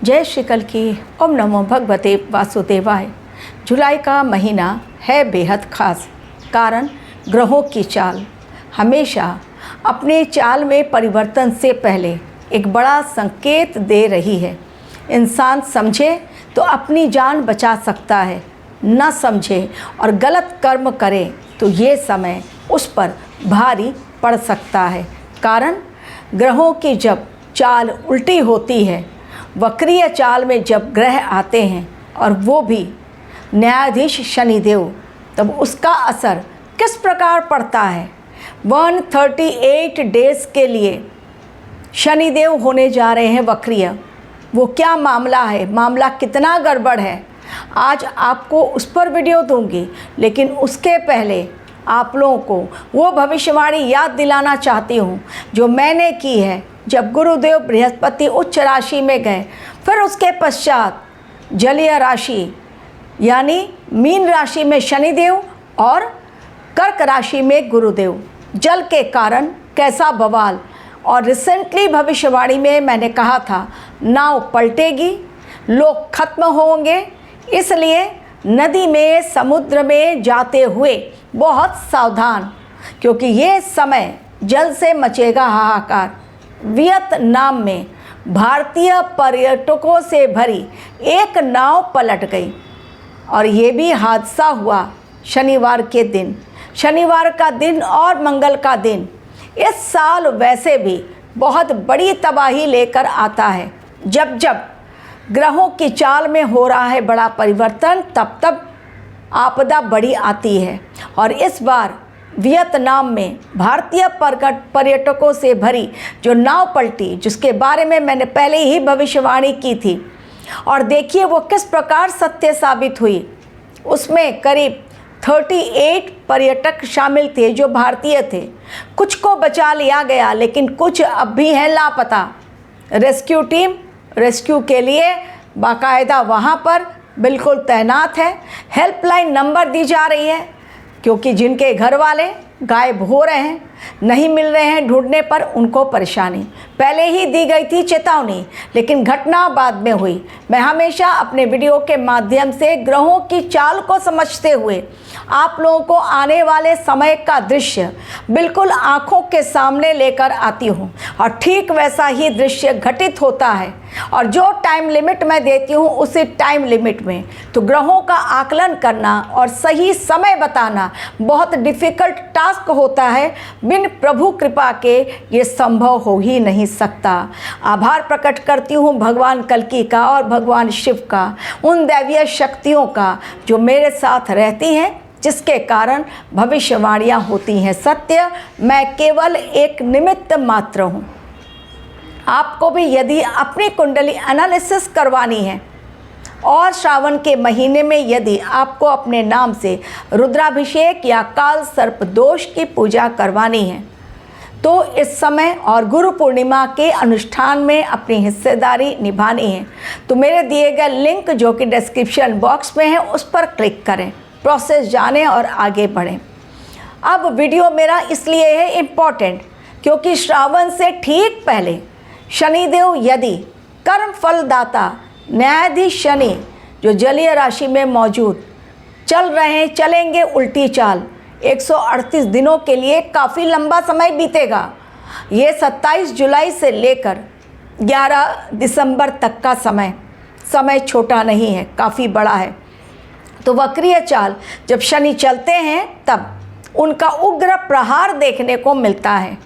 जय श्री कल की। ओम नमो भगवते वासुदेवाय। जुलाई का महीना है बेहद खास, कारण ग्रहों की चाल हमेशा अपने चाल में परिवर्तन से पहले एक बड़ा संकेत दे रही है। इंसान समझे तो अपनी जान बचा सकता है, न समझे और गलत कर्म करे तो ये समय उस पर भारी पड़ सकता है। कारण ग्रहों की जब चाल उल्टी होती है, वक्रीय चाल में जब ग्रह आते हैं और वो भी न्यायाधीश शनिदेव, तब उसका असर किस प्रकार पड़ता है। 138 डेज के लिए शनिदेव होने जा रहे हैं वक्रीय। वो क्या मामला है, मामला कितना गड़बड़ है, आज आपको उस पर वीडियो दूंगी। लेकिन उसके पहले आप लोगों को वो भविष्यवाणी याद दिलाना चाहती हूँ जो मैंने की है जब गुरुदेव बृहस्पति उच्च राशि में गए, फिर उसके पश्चात जलीय राशि यानी मीन राशि में शनिदेव और कर्क राशि में गुरुदेव। जल के कारण कैसा बवाल। और रिसेंटली भविष्यवाणी में मैंने कहा था नाव पलटेगी, लोग खत्म होंगे, इसलिए नदी में समुद्र में जाते हुए बहुत सावधान, क्योंकि ये समय जल से मचेगा हाहाकार। वियतनाम में भारतीय पर्यटकों से भरी एक नाव पलट गई और ये भी हादसा हुआ शनिवार के दिन। शनिवार का दिन और मंगल का दिन इस साल वैसे भी बहुत बड़ी तबाही लेकर आता है। जब जब ग्रहों की चाल में हो रहा है बड़ा परिवर्तन, तब तब आपदा बड़ी आती है। और इस बार वियतनाम में भारतीय पर्यटकों से भरी जो नाव पलटी, जिसके बारे में मैंने पहले ही भविष्यवाणी की थी, और देखिए वो किस प्रकार सत्य साबित हुई। उसमें करीब 38 पर्यटक शामिल थे जो भारतीय थे। कुछ को बचा लिया गया, लेकिन कुछ अब भी हैं लापता। रेस्क्यू टीम रेस्क्यू के लिए बाकायदा वहाँ पर बिल्कुल तैनात है। हेल्पलाइन नंबर दी जा रही है, क्योंकि जिनके घर वाले गायब हो रहे हैं, नहीं मिल रहे हैं, ढूंढने पर उनको परेशानी। पहले ही दी गई थी चेतावनी, लेकिन घटना बाद में हुई। मैं हमेशा अपने वीडियो के माध्यम से ग्रहों की चाल को समझते हुए आप लोगों को आने वाले समय का दृश्य बिल्कुल आंखों के सामने लेकर आती हूँ, और ठीक वैसा ही दृश्य घटित होता है। और जो टाइम लिमिट मैं देती हूँ, उसी टाइम लिमिट में तो ग्रहों का आकलन करना और सही समय बताना बहुत डिफ़िकल्ट टास्क होता है। बिन प्रभु कृपा के ये संभव हो ही नहीं सकता। आभार प्रकट करती हूँ भगवान कल्कि का और भगवान शिव का, उन दैवीय शक्तियों का जो मेरे साथ रहती हैं, जिसके कारण भविष्यवाणियाँ होती हैं सत्य। मैं केवल एक निमित्त मात्र हूँ। आपको भी यदि अपनी कुंडली एनालिसिस करवानी है और श्रावण के महीने में यदि आपको अपने नाम से रुद्राभिषेक या काल सर्प दोष की पूजा करवानी है, तो इस समय और गुरु पूर्णिमा के अनुष्ठान में अपनी हिस्सेदारी निभानी है, तो मेरे दिए गए लिंक जो कि डिस्क्रिप्शन बॉक्स में है, उस पर क्लिक करें, प्रोसेस जानें और आगे बढ़ें। अब वीडियो मेरा इसलिए है इम्पॉर्टेंट, क्योंकि श्रावण से ठीक पहले शनिदेव यदि कर्म फलदाता न्यायाधीश शनि जो जलीय राशि में मौजूद चल रहे हैं, चलेंगे उल्टी चाल। 138 दिनों के लिए काफ़ी लंबा समय बीतेगा। ये 27 जुलाई से लेकर 11 दिसंबर तक का समय छोटा नहीं है, काफ़ी बड़ा है। तो वक्रीय चाल जब शनि चलते हैं, तब उनका उग्र प्रहार देखने को मिलता है।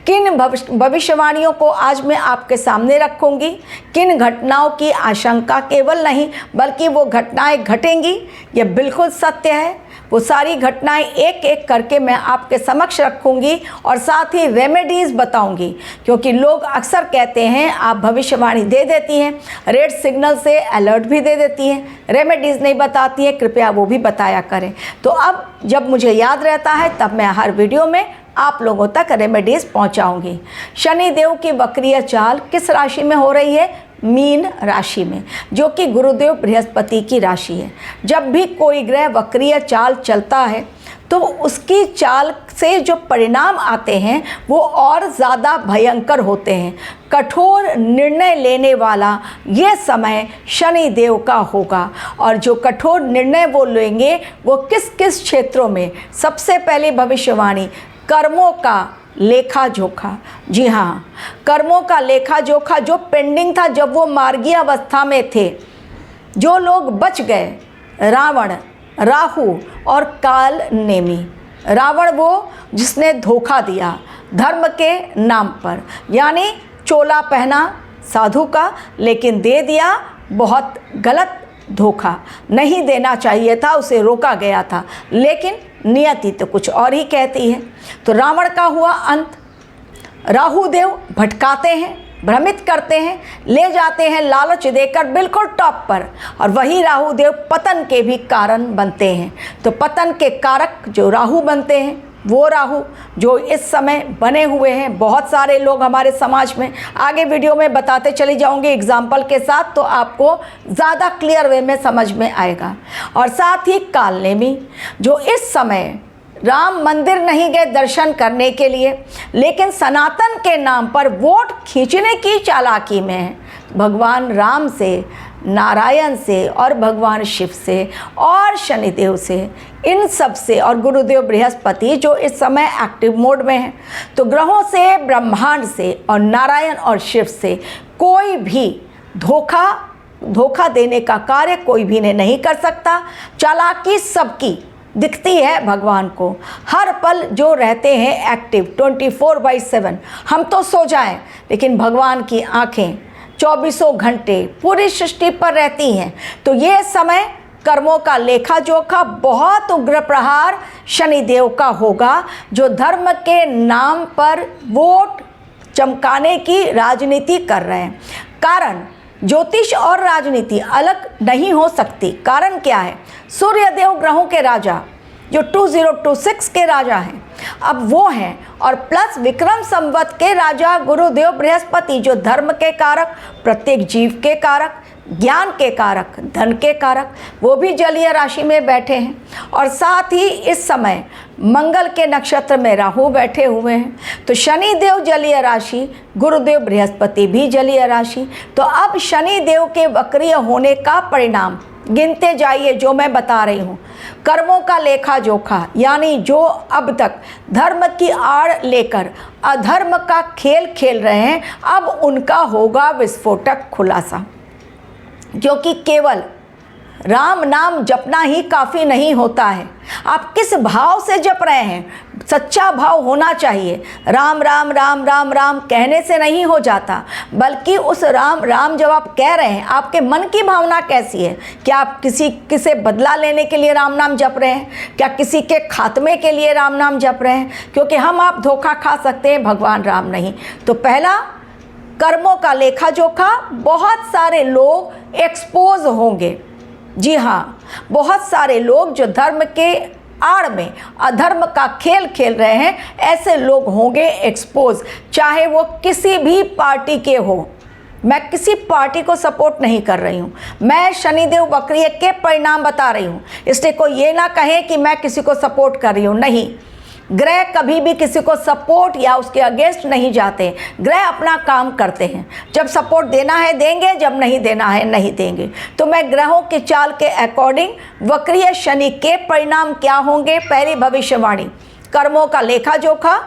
किन भविष्यवाणियों को आज मैं आपके सामने रखूंगी, किन घटनाओं की आशंका केवल नहीं बल्कि वो घटनाएं घटेंगी, ये बिल्कुल सत्य है। वो सारी घटनाएं एक एक करके मैं आपके समक्ष रखूंगी और साथ ही रेमेडीज़ बताऊंगी, क्योंकि लोग अक्सर कहते हैं आप भविष्यवाणी दे देती हैं, रेड सिग्नल से अलर्ट भी दे देती हैं, रेमेडीज़ नहीं बताती हैं, कृपया वो भी बताया करें। तो अब जब मुझे याद रहता है, तब मैं हर वीडियो में आप लोगों तक रेमेडीज़ पहुंचाऊंगी। शनिदेव की वक्रीय चाल किस राशि में हो रही है? मीन राशि में, जो कि गुरुदेव बृहस्पति की राशि है। जब भी कोई ग्रह वक्रीय चाल चलता है, तो उसकी चाल से जो परिणाम आते हैं वो और ज़्यादा भयंकर होते हैं। कठोर निर्णय लेने वाला ये समय शनि देव का होगा, और जो कठोर निर्णय वो लेंगे वो किस किस क्षेत्रों में। सबसे पहले भविष्यवाणी, कर्मों का लेखा जोखा। जी हाँ, कर्मों का लेखा जोखा जो पेंडिंग था जब वो मार्गीय अवस्था में थे, जो लोग बच गए, रावण, राहु और काल नेमी। रावण वो जिसने धोखा दिया धर्म के नाम पर, यानी चोला पहना साधु का लेकिन दे दिया बहुत गलत धोखा। नहीं देना चाहिए था, उसे रोका गया था, लेकिन नियति तो कुछ और ही कहती है। तो रावण का हुआ अंत। राहु देव भटकाते हैं, भ्रमित करते हैं, ले जाते हैं लालच देकर बिल्कुल टॉप पर, और वही राहु देव पतन के भी कारण बनते हैं। तो पतन के कारक जो राहु बनते हैं, वो राहु जो इस समय बने हुए हैं बहुत सारे लोग हमारे समाज में, आगे वीडियो में बताते चली जाऊंगी एग्जाम्पल के साथ, तो आपको ज़्यादा क्लियर वे में समझ में आएगा। और साथ ही कालनेमी जो इस समय राम मंदिर नहीं गए दर्शन करने के लिए, लेकिन सनातन के नाम पर वोट खींचने की चालाकी में है। भगवान राम से, नारायण से और भगवान शिव से और शनिदेव से, इन सब से, और गुरुदेव बृहस्पति जो इस समय एक्टिव मोड में है। तो ग्रहों से, ब्रह्मांड से और नारायण और शिव से कोई भी धोखा देने का कार्य कोई भी ने नहीं कर सकता। चालाकी सबकी दिखती है भगवान को, हर पल जो रहते हैं एक्टिव 24/7। हम तो सो जाएं, लेकिन भगवान की आंखें 24 घंटे पूरी सृष्टि पर रहती हैं। तो ये समय कर्मों का लेखा जोखा, बहुत उग्र प्रहार शनिदेव का होगा, जो धर्म के नाम पर वोट चमकाने की राजनीति कर रहे हैं। कारण ज्योतिष और राजनीति अलग नहीं हो सकती। कारण क्या है? सूर्यदेव ग्रहों के राजा जो 2026 के राजा हैं, अब वो हैं, और प्लस विक्रम संवत के राजा गुरुदेव बृहस्पति जो धर्म के कारक, प्रत्येक जीव के कारक, ज्ञान के कारक, धन के कारक, वो भी जलीय राशि में बैठे हैं। और साथ ही इस समय मंगल के नक्षत्र में राहु बैठे हुए हैं। तो शनि देव जलीय राशि, गुरुदेव बृहस्पति भी जलीय राशि। तो अब शनि देव के वक्रीय होने का परिणाम गिनते जाइए जो मैं बता रही हूँ। कर्मों का लेखा जोखा, यानी जो अब तक धर्म की आड़ लेकर अधर्म का खेल खेल रहे हैं, अब उनका होगा विस्फोटक खुलासा। क्योंकि केवल राम नाम जपना ही काफ़ी नहीं होता है। आप किस भाव से जप रहे हैं, सच्चा भाव होना चाहिए। राम राम राम राम राम कहने से नहीं हो जाता, बल्कि उस राम राम जब आप कह रहे हैं, आपके मन की भावना कैसी है? क्या आप किसी बदला लेने के लिए राम नाम जप रहे हैं? क्या किसी के खात्मे के लिए राम नाम जप रहे हैं? क्योंकि हम आप धोखा खा सकते हैं, भगवान राम नहीं। तो पहला, कर्मों का लेखा जोखा, बहुत सारे लोग एक्सपोज होंगे। जी हाँ, बहुत सारे लोग जो धर्म के आड़ में अधर्म का खेल खेल रहे हैं, ऐसे लोग होंगे एक्सपोज, चाहे वो किसी भी पार्टी के हो। मैं किसी पार्टी को सपोर्ट नहीं कर रही हूँ, मैं शनिदेव वक्रीय के परिणाम बता रही हूँ। इसलिए कोई ये ना कहे कि मैं किसी को सपोर्ट कर रही हूँ, नहीं। ग्रह कभी भी किसी को सपोर्ट या उसके अगेंस्ट नहीं जाते। ग्रह अपना काम करते हैं, जब सपोर्ट देना है देंगे, जब नहीं देना है नहीं देंगे। तो मैं ग्रहों की चाल के अकॉर्डिंग वक्रीय शनि के परिणाम क्या होंगे, पहली भविष्यवाणी, कर्मों का लेखा जोखा।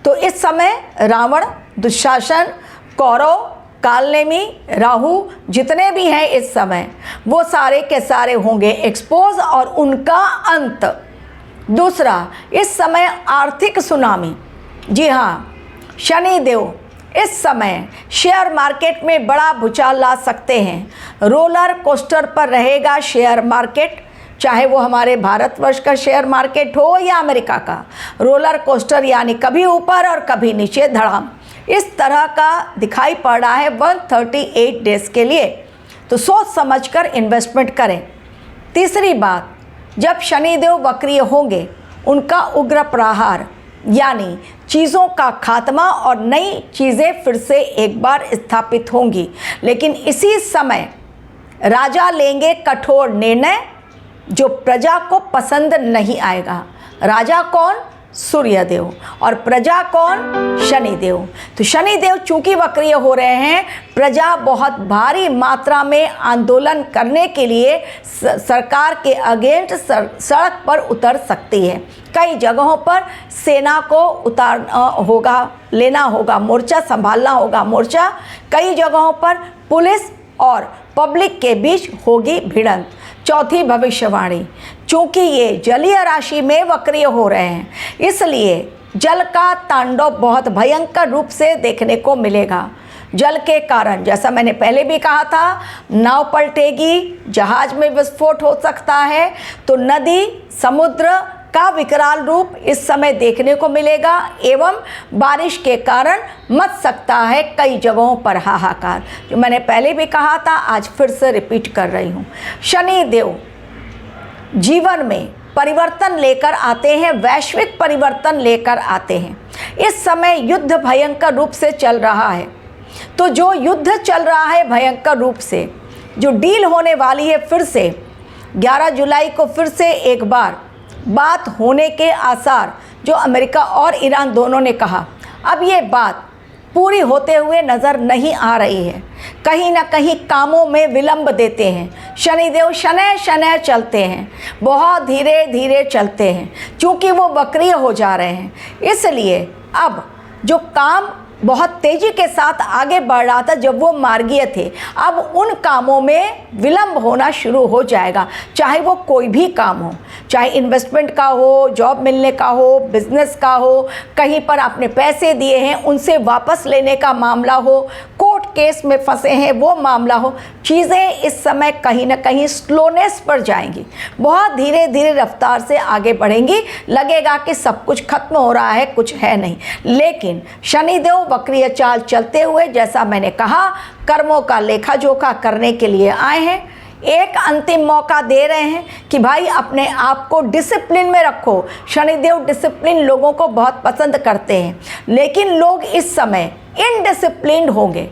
तो इस समय रावण, दुशासन, कौरव, कालनेमी, राहु जितने भी हैं इस समय, वो सारे के सारे होंगे एक्सपोज और उनका अंत। दूसरा, इस समय आर्थिक सुनामी। जी हाँ, शनि देव इस समय शेयर मार्केट में बड़ा भूचाल ला सकते हैं। रोलर कोस्टर पर रहेगा शेयर मार्केट, चाहे वो हमारे भारतवर्ष का शेयर मार्केट हो या अमेरिका का। रोलर कोस्टर यानी कभी ऊपर और कभी नीचे धड़ाम, इस तरह का दिखाई पड़ रहा है 138 डेज के लिए। तो सोच समझकर इन्वेस्टमेंट करें। तीसरी बात, जब शनिदेव वक्रीय होंगे, उनका उग्र प्रहार यानी चीज़ों का खात्मा और नई चीज़ें फिर से एक बार स्थापित होंगी। लेकिन इसी समय राजा लेंगे कठोर निर्णय जो प्रजा को पसंद नहीं आएगा। राजा कौन? सूर्यदेव और प्रजा कौन? शनिदेव। तो शनिदेव चूंकि वक्रीय हो रहे हैं, प्रजा बहुत भारी मात्रा में आंदोलन करने के लिए सरकार के अगेंस्ट सड़क पर उतर सकती है। कई जगहों पर सेना को उतारना होगा, लेना होगा मोर्चा, संभालना होगा मोर्चा। कई जगहों पर पुलिस और पब्लिक के बीच होगी भिड़ंत। चौथी भविष्यवाणी, चूंकि ये जलीय राशि में वक्रीय हो रहे हैं, इसलिए जल का तांडव बहुत भयंकर रूप से देखने को मिलेगा। जल के कारण, जैसा मैंने पहले भी कहा था, नाव पलटेगी, जहाज में विस्फोट हो सकता है। तो नदी, समुद्र का विकराल रूप इस समय देखने को मिलेगा एवं बारिश के कारण मच सकता है कई जगहों पर हाहाकार। जो मैंने पहले भी कहा था, आज फिर से रिपीट कर रही हूँ। शनि देव जीवन में परिवर्तन लेकर आते हैं, वैश्विक परिवर्तन लेकर आते हैं। इस समय युद्ध भयंकर रूप से चल रहा है। तो जो युद्ध चल रहा है भयंकर रूप से, जो डील होने वाली है, फिर से 11 जुलाई को फिर से एक बार बात होने के आसार जो अमेरिका और ईरान दोनों ने कहा, अब ये बात पूरी होते हुए नज़र नहीं आ रही है। कहीं ना कहीं कामों में विलंब देते हैं। शनिदेव शनै शनै चलते हैं, बहुत धीरे धीरे चलते हैं, क्योंकि वो वक्रीय हो जा रहे हैं। इसलिए अब जो काम बहुत तेज़ी के साथ आगे बढ़ रहा था जब वो मार्गीय थे, अब उन कामों में विलंब होना शुरू हो जाएगा। चाहे वो कोई भी काम हो, चाहे इन्वेस्टमेंट का हो, जॉब मिलने का हो, बिजनेस का हो, कहीं पर आपने पैसे दिए हैं उनसे वापस लेने का मामला हो, कोर्ट केस में फंसे हैं वो मामला हो, चीज़ें इस समय कहीं ना कहीं स्लोनेस पर जाएंगी, बहुत धीरे धीरे रफ्तार से आगे बढ़ेंगी। लगेगा कि सब कुछ खत्म हो रहा है, कुछ है नहीं। लेकिन शनिदेव वक्रीय चाल चलते हुए, जैसा मैंने कहा, कर्मों का लेखा जोखा करने के लिए आए हैं। एक अंतिम मौका दे रहे हैं कि भाई अपने आप को डिसिप्लिन में रखो। शनिदेव डिसिप्लिन लोगों को बहुत पसंद करते हैं, लेकिन लोग इस समय इनडिसिप्लिन्ड होंगे।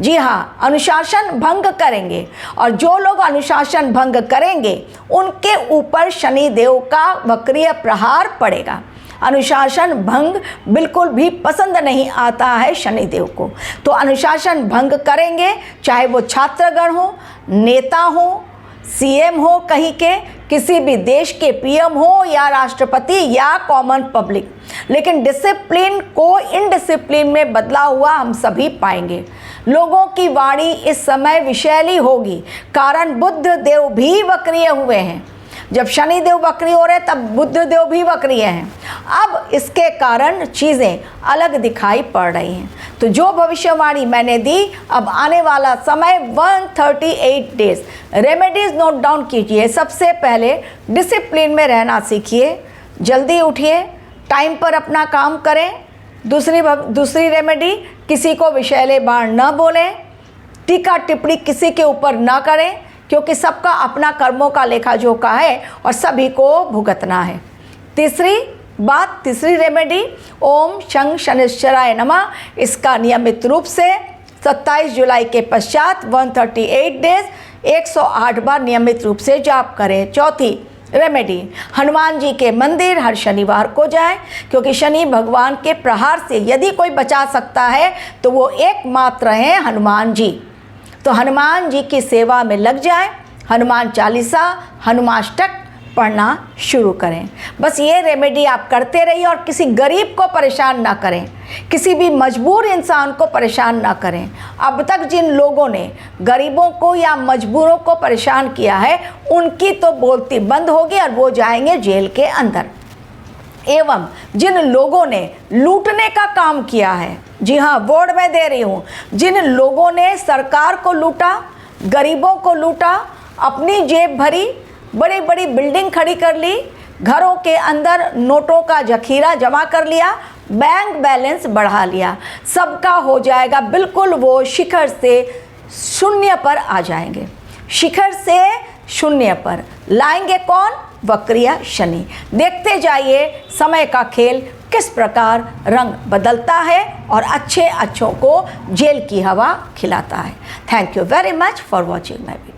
जी हाँ, अनुशासन भंग करेंगे, और जो लोग अनुशासन भंग करेंगे उनके ऊपर शनिदेव का वक्रीय प्रहार पड़ेगा। अनुशासन भंग बिल्कुल भी पसंद नहीं आता है शनिदेव को। तो अनुशासन भंग करेंगे, चाहे वो छात्रगण हो, नेता हो, सीएम हो, कहीं के किसी भी देश के पीएम हो, या राष्ट्रपति, या कॉमन पब्लिक। लेकिन डिसिप्लिन को इनडिसिप्लिन में बदला हुआ हम सभी पाएंगे। लोगों की वाणी इस समय विषैली होगी, कारण बुद्ध देव भी वक्रीय हुए हैं। जब शनि देव वक्री हो रहे तब बुद्ध देव भी वक्रीय हैं। अब इसके कारण चीज़ें अलग दिखाई पड़ रही हैं। तो जो भविष्यवाणी मैंने दी, अब आने वाला समय 138 डेज, रेमेडीज नोट डाउन कीजिए। सबसे पहले डिसिप्लिन में रहना सीखिए, जल्दी उठिए, टाइम पर अपना काम करें। दूसरी रेमेडी, किसी को विषैले बाण न बोलें, टीका टिप्पणी किसी के ऊपर न करें, क्योंकि सबका अपना कर्मों का लेखा जोखा है और सभी को भुगतना है। तीसरी रेमेडी, ओम शं शनिश्चराय नमः, इसका नियमित रूप से 27 जुलाई के पश्चात 138 डेज 108 बार नियमित रूप से जाप करें। चौथी रेमेडी, हनुमान जी के मंदिर हर शनिवार को जाएं, क्योंकि शनि भगवान के प्रहार से यदि कोई बचा सकता है तो वो एकमात्र हैं हनुमान जी। तो हनुमान जी की सेवा में लग जाएं, हनुमान चालीसा, हनुमाष्टक पढ़ना शुरू करें। बस ये रेमेडी आप करते रहिए और किसी गरीब को परेशान ना करें, किसी भी मजबूर इंसान को परेशान ना करें। अब तक जिन लोगों ने गरीबों को या मजबूरों को परेशान किया है, उनकी तो बोलती बंद होगी और वो जाएंगे जेल के अंदर। एवं जिन लोगों ने लूटने का काम किया है, जी हाँ, बोर्ड में दे रही हूँ, जिन लोगों ने सरकार को लूटा, गरीबों को लूटा, अपनी जेब भरी, बड़ी बड़ी बिल्डिंग खड़ी कर ली, घरों के अंदर नोटों का जखीरा जमा कर लिया, बैंक बैलेंस बढ़ा लिया, सबका हो जाएगा बिल्कुल, वो शिखर से शून्य पर आ जाएंगे। शिखर से शून्य पर लाएंगे कौन? वक्रीय शनि। देखते जाइए समय का खेल किस प्रकार रंग बदलता है और अच्छों को जेल की हवा खिलाता है। Thank you very much for watching my video.